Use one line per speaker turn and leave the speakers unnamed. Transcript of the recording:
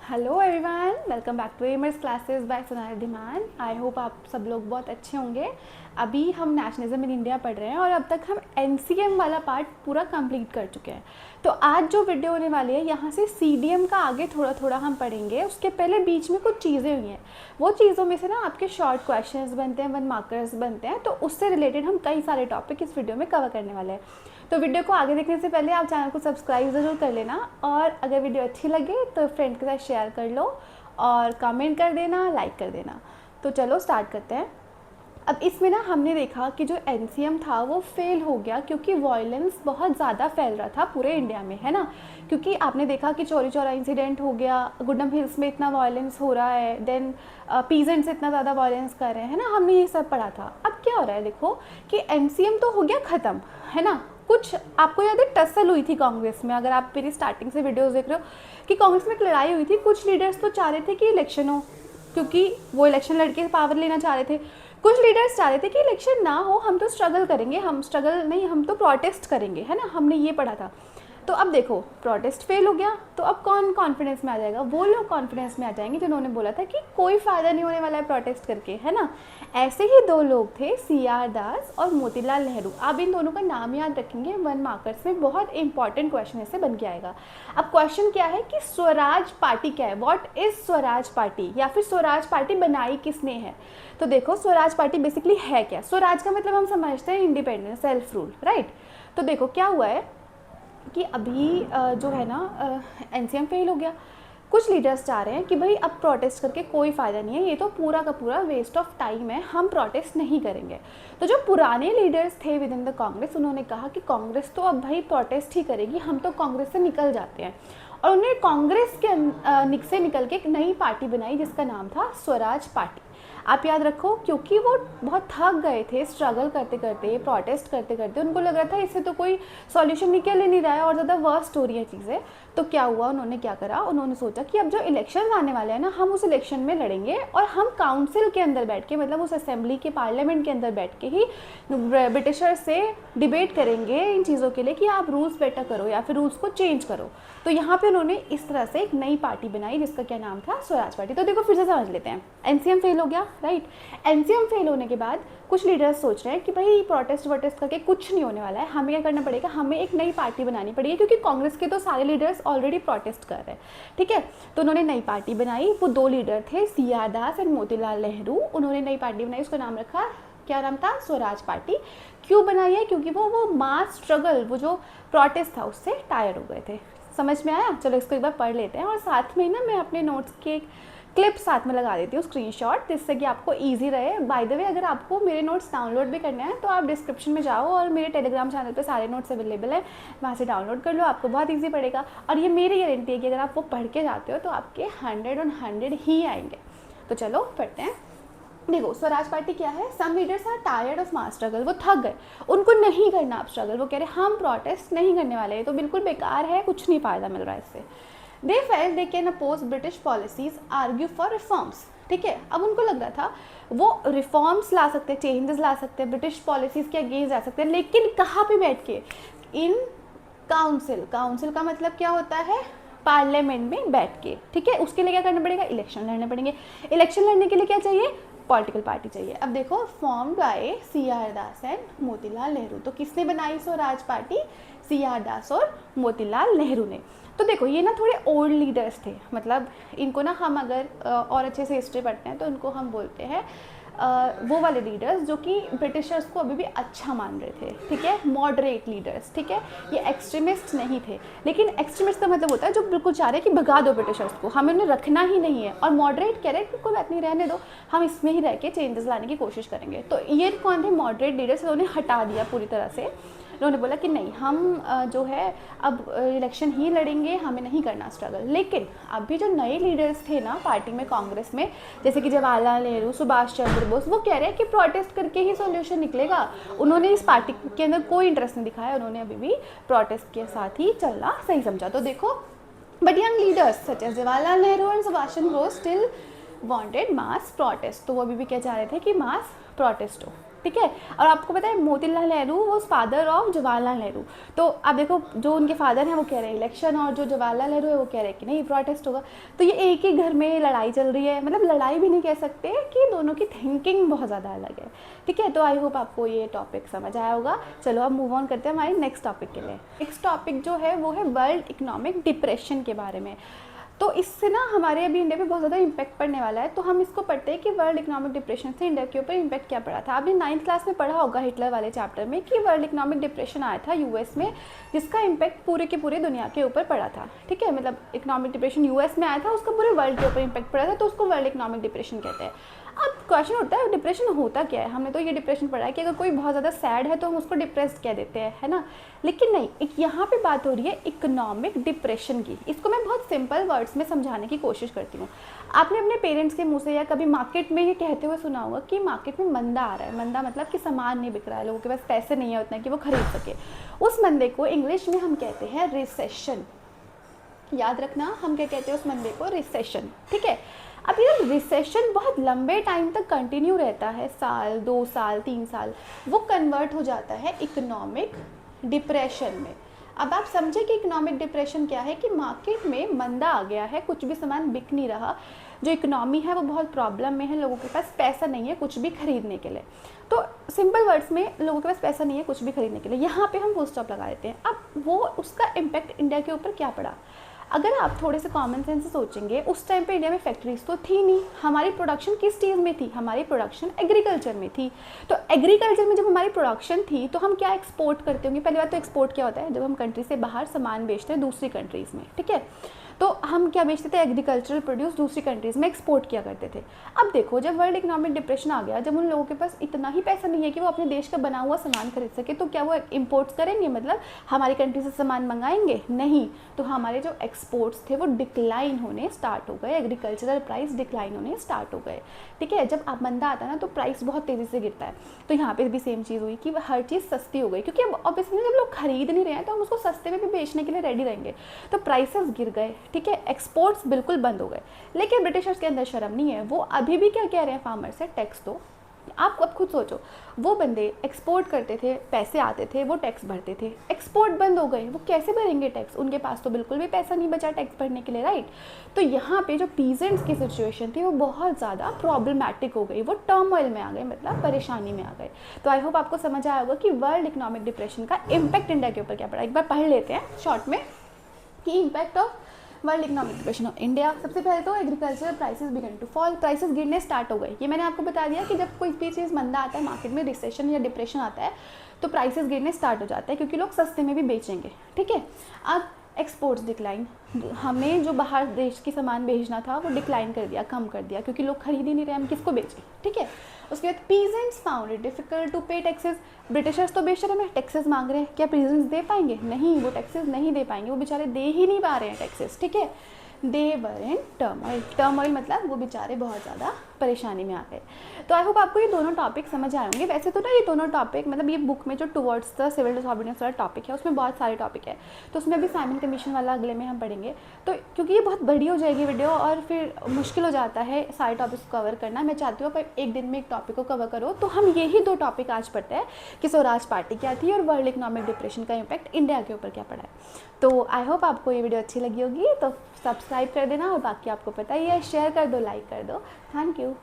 Hello everyone, welcome back to एमर्स classes by Sonali Dhiman. I hope आप सब लोग बहुत अच्छे होंगे। अभी हम नेशनलिज्म इन इंडिया पढ़ रहे हैं और अब तक हम एनसीएम वाला पार्ट पूरा कंप्लीट कर चुके हैं। तो आज जो वीडियो होने वाली है, यहाँ से सीडीएम का आगे थोड़ा थोड़ा हम पढ़ेंगे। उसके पहले बीच में कुछ चीज़ें हुई हैं, वो चीज़ों में से ना आपके शॉर्ट क्वेश्चंस बनते हैं, 1 मार्कर्स बनते हैं। तो उससे रिलेटेड हम कई सारे टॉपिक इस वीडियो में कवर करने वाले हैं। तो वीडियो को आगे देखने से पहले आप चैनल को सब्सक्राइब ज़रूर कर लेना, और अगर वीडियो अच्छी लगे तो फ्रेंड के साथ शेयर कर लो और कमेंट कर देना, लाइक कर देना। तो चलो स्टार्ट करते हैं। अब इसमें ना हमने देखा कि जो एनसीएम था वो फेल हो गया क्योंकि वायलेंस बहुत ज़्यादा फैल रहा था पूरे इंडिया में, है ना। क्योंकि आपने देखा कि चोरी चौरा इंसिडेंट हो गया, गुडम हिल्स में इतना वायलेंस हो रहा है, देन पीजेंट्स इतना ज़्यादा वायलेंस कर रहे हैं, है ना। हमने ये सब पढ़ा था। अब क्या हो रहा है, देखो कि एनसीएम तो हो गया ख़त्म, है ना। कुछ आपको याद है टसल हुई थी कांग्रेस में, अगर आप मेरी स्टार्टिंग से वीडियोस देख रहे हो कि कांग्रेस में एक लड़ाई हुई थी। कुछ लीडर्स तो चाह रहे थे कि इलेक्शन हो, क्योंकि वो इलेक्शन लड़के पावर लेना चाह रहे थे। कुछ लीडर्स चाह रहे थे कि इलेक्शन ना हो, हम तो स्ट्रगल करेंगे, हम स्ट्रगल नहीं, हम तो प्रोटेस्ट करेंगे, है ना। हमने ये पढ़ा था। तो अब देखो प्रोटेस्ट फेल हो गया, तो अब कौन कॉन्फिडेंस में आ जाएगा? वो लोग कॉन्फिडेंस में आ जाएंगे जिन्होंने बोला था कि कोई फ़ायदा नहीं होने वाला है प्रोटेस्ट करके, है ना। ऐसे ही 2 लोग थे, सीआर दास और मोतीलाल नेहरू। आप इन दोनों का नाम याद रखेंगे, 1 मार्कर्स में बहुत इंपॉर्टेंट क्वेश्चन इससे बन के आएगा। अब क्वेश्चन क्या है कि स्वराज पार्टी क्या है, व्हाट इज़ स्वराज पार्टी, या फिर स्वराज पार्टी बनाई किसने है। तो देखो स्वराज पार्टी बेसिकली है क्या। स्वराज का मतलब हम समझते हैं इंडिपेंडेंस, सेल्फ रूल, राइट। तो देखो क्या हुआ है कि अभी जो है ना एनसीएम फेल हो गया। कुछ लीडर्स चाह रहे हैं कि भाई अब प्रोटेस्ट करके कोई फ़ायदा नहीं है, ये तो पूरा का पूरा वेस्ट ऑफ टाइम है, हम प्रोटेस्ट नहीं करेंगे। तो जो पुराने लीडर्स थे विद इन द कांग्रेस, उन्होंने कहा कि कांग्रेस तो अब भाई प्रोटेस्ट ही करेगी, हम तो कांग्रेस से निकल जाते हैं। और उन्होंने कांग्रेस के से निकल के एक नई पार्टी बनाई जिसका नाम था स्वराज पार्टी। आप याद रखो, क्योंकि वो बहुत थक गए थे स्ट्रगल करते करते, प्रोटेस्ट करते करते। उनको लग रहा था इससे तो कोई सॉल्यूशन निकल ही नहीं रहा है और ज़्यादा वर्स्ट हो रही है चीज़ें। तो क्या हुआ, उन्होंने क्या करा, उन्होंने सोचा कि अब जो इलेक्शन आने वाले हैं ना, हम उस इलेक्शन में लड़ेंगे और हम काउंसिल के अंदर बैठ के, मतलब उस असेंबली के पार्लियामेंट के अंदर बैठ के ही ब्रिटिशर्स से डिबेट करेंगे इन चीज़ों के लिए कि आप रूल्स बेटर करो या फिर रूल्स को चेंज करो। तो यहाँ पे उन्होंने इस तरह से एक नई पार्टी बनाई जिसका क्या नाम था, स्वराज पार्टी। तो देखो फिर से समझ लेते हैं। एनसीएम फेल हो गया, राइट। एनसीएम फेल होने के बाद कुछ लीडर्स सोच रहे हैं कि भाई प्रोटेस्ट वोटेस्ट करके कुछ नहीं होने वाला है, हमें क्या करना पड़ेगा, हमें एक नई पार्टी बनानी पड़ेगी, क्योंकि कांग्रेस के तो सारे लीडर्स ऑलरेडी प्रोटेस्ट कर रहे हैं, ठीक है। तो उन्होंने नई पार्टी बनाई। वो 2 लीडर थे, CR Das and Motilal Nehru. उन्होंने नई पार्टी बनाई, उसका नाम रखा, क्या नाम था, स्वराज पार्टी। क्यों बनाई है? क्योंकि वो मास स्ट्रगल, वो जो प्रोटेस्ट था उससे टायर हो गए थे। समझ में आया? चलो इसको एक बार पढ़ लेते हैं। और साथ में ना मैं अपने नोट्स के क्लिप साथ में लगा देती हूँ, स्क्रीनशॉट, जिससे कि आपको इजी रहे। बाय द वे, अगर आपको मेरे नोट्स डाउनलोड भी करने हैं तो आप डिस्क्रिप्शन में जाओ और मेरे टेलीग्राम चैनल पे सारे नोट्स अवेलेबल हैं, वहाँ से डाउनलोड कर लो, आपको बहुत इजी पड़ेगा। और ये मेरी गारंटी है कि अगर आप वो पढ़ के जाते हो तो आपके 100 on 100 ही आएंगे। तो चलो पढ़ते हैं। देखो स्वराज पार्टी क्या है, some leaders are tired of mass struggle, वो थक गए, उनको नहीं करना अब स्ट्रगल। वो कह रहे हम प्रोटेस्ट नहीं करने वाले, तो बिल्कुल बेकार है, कुछ नहीं फ़ायदा मिल रहा है इससे। They felt they can oppose British policies, argue for reforms, ठीक है। अब उनको लग रहा था वो रिफॉर्म्स ला सकते हैं, चेंजेस ला सकते हैं, ब्रिटिश पॉलिसीज़ के अगेंस्ट जा सकते हैं, लेकिन कहाँ पे बैठ के, इन काउंसिल। काउंसिल का मतलब क्या होता है, पार्लियामेंट में बैठ के, ठीक है। उसके लिए क्या करना पड़ेगा, इलेक्शन लड़ने पड़ेंगे। इलेक्शन लड़ने के लिए क्या चाहिए, पॉलिटिकल पार्टी चाहिए। अब देखो form by CR Das and Motilal Nehru. तो किसने बनाई स्वराज पार्टी, सीआर दास और मोतीलाल नेहरू ने। तो देखो ये ना थोड़े ओल्ड लीडर्स थे, मतलब इनको ना हम अगर और अच्छे से हिस्ट्री पढ़ते हैं तो इनको हम बोलते हैं वो वाले लीडर्स जो कि ब्रिटिशर्स को अभी भी अच्छा मान रहे थे, ठीक है। मॉडरेट लीडर्स, ठीक है। ये एक्सट्रीमिस्ट नहीं थे, लेकिन एक्सट्रीमिस्ट का मतलब होता है जो बिल्कुल चाह रहे हैं कि भगा दो ब्रिटिशर्स को, हमें उन्हें रखना ही नहीं है। और मॉडरेट कह रहे हैं कि कोई बात नहीं, रहने दो, हम इसमें ही रह के चेंजेस लाने की कोशिश करेंगे। तो ये कौन थे, मॉडरेट लीडर्स, उन्होंने हटा दिया पूरी तरह से। उन्होंने बोला कि नहीं, हम जो है अब इलेक्शन ही लड़ेंगे, हमें नहीं करना स्ट्रगल। लेकिन अभी जो नए लीडर्स थे ना पार्टी में, कांग्रेस में, जैसे कि जवाहरलाल नेहरू, सुभाष चंद्र बोस, वो कह रहे हैं कि प्रोटेस्ट करके ही सॉल्यूशन निकलेगा। उन्होंने इस पार्टी के अंदर कोई इंटरेस्ट नहीं दिखाया, उन्होंने अभी भी प्रोटेस्ट के साथ ही चलना सही समझा। तो देखो, but young leaders such as Jawaharlal Nehru and Subhash Chandra Bose still wanted mass protest. तो वो अभी भी क्या चाह रहे थे कि मास प्रोटेस्ट हो। ठीक है। और आपको पता है मोतीलाल नेहरू वो फादर ऑफ जवाहरलाल नेहरू। तो आप देखो जो उनके फादर हैं वो कह रहे हैं इलेक्शन, और जो जवाहरलाल नेहरू है वो कह रहे हैं कि नहीं प्रोटेस्ट होगा। तो ये एक ही घर में लड़ाई चल रही है, मतलब लड़ाई भी नहीं कह सकते कि दोनों की थिंकिंग बहुत ज़्यादा अलग है, ठीक है। तो आई होप आपको ये टॉपिक समझ आया होगा। चलो अब मूव ऑन करते हैं हमारे नेक्स्ट टॉपिक के लिए। नेक्स्ट टॉपिक जो है वो है वर्ल्ड इकोनॉमिक डिप्रेशन के बारे में। तो इससे ना हमारे अभी इंडिया पे बहुत ज़्यादा इम्पैक्ट पड़ने वाला है। तो हम इसको पढ़ते हैं कि वर्ल्ड इकोनॉमिक डिप्रेशन से इंडिया के ऊपर इम्पैक्ट क्या पड़ा था। आपने 9th क्लास में पढ़ा होगा हिटलर वाले चैप्टर में कि वर्ल्ड इकोनॉमिक डिप्रेशन आया था यूएस में, जिसका इम्पैक्ट पूरे की पूरी दुनिया के ऊपर पड़ा था, ठीक है। मतलब इकोनॉमिक डिप्रेशन यूएस में आया था, उसका पूरे वर्ल्ड के ऊपर इम्पैक्ट पड़ा था, तो उसको वर्ल्ड इकोनॉमिक डिप्रेशन कहते हैं। अब क्वेश्चन होता है डिप्रेशन होता क्या है। हमने तो ये डिप्रेशन पढ़ा है कि अगर कोई बहुत ज़्यादा सैड है तो हम उसको डिप्रेस्ड कह देते हैं, है ना। लेकिन नहीं, एक यहाँ पे बात हो रही है इकोनॉमिक डिप्रेशन की। इसको मैं बहुत सिंपल वर्ड्स में समझाने की कोशिश करती हूँ। आपने अपने पेरेंट्स के मुंह से या कभी मार्केट में ये कहते हुए सुना होगा कि मार्केट में मंदा आ रहा है। मंदा मतलब कि सामान नहीं बिक रहा है, लोगों के पास पैसे नहीं है उतना कि वो खरीद सके। उस मंदे को इंग्लिश में हम कहते हैं रिसेशन। याद रखना, हम क्या कहते हैं उस मंदे को, रिसेशन, ठीक है। अब ये रिसेशन बहुत लंबे टाइम तक कंटिन्यू रहता है, साल 2 साल 3 साल, वो कन्वर्ट हो जाता है इकोनॉमिक डिप्रेशन में। अब आप समझे कि इकोनॉमिक डिप्रेशन क्या है, कि मार्केट में मंदा आ गया है, कुछ भी सामान बिक नहीं रहा, जो इकोनॉमी है वो बहुत प्रॉब्लम में है, लोगों के पास पैसा नहीं है कुछ भी खरीदने के लिए। तो सिंपल वर्ड्स में लोगों के पास पैसा नहीं है कुछ भी खरीदने के लिए, यहाँ पे हम फुल स्टॉप लगा देते हैं। अब वो उसका इम्पैक्ट इंडिया के ऊपर क्या पड़ा। अगर आप थोड़े से कॉमन सेंस से सोचेंगे, उस टाइम पे इंडिया में फैक्ट्रीज तो थी नहीं। हमारी प्रोडक्शन किस चीज़ में थी, हमारी प्रोडक्शन एग्रीकल्चर में थी। तो एग्रीकल्चर में जब हमारी प्रोडक्शन थी तो हम क्या एक्सपोर्ट करते होंगे। पहली बात तो एक्सपोर्ट क्या होता है, जब हम कंट्री से बाहर सामान बेचते हैं दूसरी कंट्रीज़ में, ठीक है। तो हम क्या बेचते थे, एग्रीकल्चरल प्रोड्यूस दूसरी कंट्रीज़ में एक्सपोर्ट किया करते थे। अब देखो जब वर्ल्ड इकोनॉमिक डिप्रेशन आ गया, जब उन लोगों के पास इतना ही पैसा नहीं है कि वो अपने देश का बना हुआ सामान खरीद सके, तो क्या वो इम्पोर्ट्स करेंगे, मतलब हमारी कंट्री से सामान मंगाएंगे, नहीं। तो हमारे जो एक्सपोर्ट्स थे वो डिक्लाइन होने स्टार्ट हो गए, एग्रीकल्चरल प्राइस डिक्लाइन होने स्टार्ट हो गए, ठीक है। जब आप मंदा आता है ना तो प्राइस बहुत तेज़ी से गिरता है। तो यहाँ पे भी सेम चीज़ हुई कि हर चीज़ सस्ती हो गई, क्योंकि अब ऑब्वियसली जब लोग खरीद नहीं रहे हैं तो हम उसको सस्ते में भी बेचने के लिए रेडी रहेंगे, तो प्राइसेस गिर गए, ठीक है। एक्सपोर्ट्स बिल्कुल बंद हो गए। लेकिन ब्रिटिशर्स के अंदर शर्म नहीं है, वो अभी भी क्या कह रहे हैं फार्मर से, टैक्स दो। आप अब खुद सोचो, वो बंदे एक्सपोर्ट करते थे, पैसे आते थे, वो टैक्स भरते थे, एक्सपोर्ट बंद हो गए, वो कैसे भरेंगे टैक्स, उनके पास तो बिल्कुल भी पैसा नहीं बचा टैक्स भरने के लिए, राइट। तो यहाँ पे जो पीजेंट्स की सिचुएशन थी वो बहुत ज़्यादा प्रॉब्लमैटिक हो गई, वो टर्मोइल में आ गए, मतलब परेशानी में आ गए। तो आई होप आपको समझ आया होगा कि वर्ल्ड इकोनॉमिक डिप्रेशन का इम्पैक्ट इंडिया के ऊपर क्या पड़ा। एक बार पढ़ लेते हैं शॉर्ट में कि impact of world economic depression of India. सबसे पहले तो agriculture prices began to fall, prices गिरने स्टार्ट हो गए। ये मैंने आपको बता दिया कि जब कोई भी चीज़ मंदा आता है, मार्केट में रिसेशन या डिप्रेशन आता है, तो प्राइसेस गिरने स्टार्ट हो जाता है, क्योंकि लोग सस्ते में भी बेचेंगे, ठीक है। अब एक्सपोर्ट्स डिक्लाइन, हमें जो बाहर देश की सामान भेजना था वो डिक्लाइन कर दिया, कम कर दिया, क्योंकि लोग खरीद ही नहीं रहे, हम किसको बेचें, ठीक है। उसके बाद peasants found it difficult to pay taxes, Britishers तो बेशर्म है, टैक्सेस मांग रहे हैं, क्या पीजेंट्स दे पाएंगे, नहीं, वो टैक्सेस नहीं दे पाएंगे, वो बेचारे दे ही नहीं पा रहे हैं टैक्सेस, ठीक है। दे वर इन टर्मोइल, टर्मोइल मतलब वो बेचारे बहुत ज़्यादा परेशानी में आ गए। तो आई होप आपको ये दोनों टॉपिक समझ आए होंगे। वैसे तो ना ये दोनों टॉपिक, मतलब ये बुक में जो टुवर्ड्स द सिविल डिसऑर्डिनेंस वाला टॉपिक है उसमें बहुत सारे टॉपिक है, तो उसमें अभी साइमन कमीशन वाला अगले में हम पढ़ेंगे। तो क्योंकि ये बहुत बड़ी हो जाएगी वीडियो और फिर मुश्किल हो जाता है सारे टॉपिक्स को कवर करना, मैं चाहती हूँ आप एक दिन में एक टॉपिक को कवर करो। तो हम यही 2 टॉपिक आज पढ़ते हैं कि स्वराज पार्टी क्या थी और वर्ल्ड इकोनॉमिक डिप्रेशन का इम्पैक्ट इंडिया के ऊपर क्या पड़ा है। तो आई होप आपको ये वीडियो अच्छी लगी होगी, तो सब्सक्राइब कर देना, और बाकी आपको पता ही है, शेयर कर दो, लाइक कर दो। Thank you.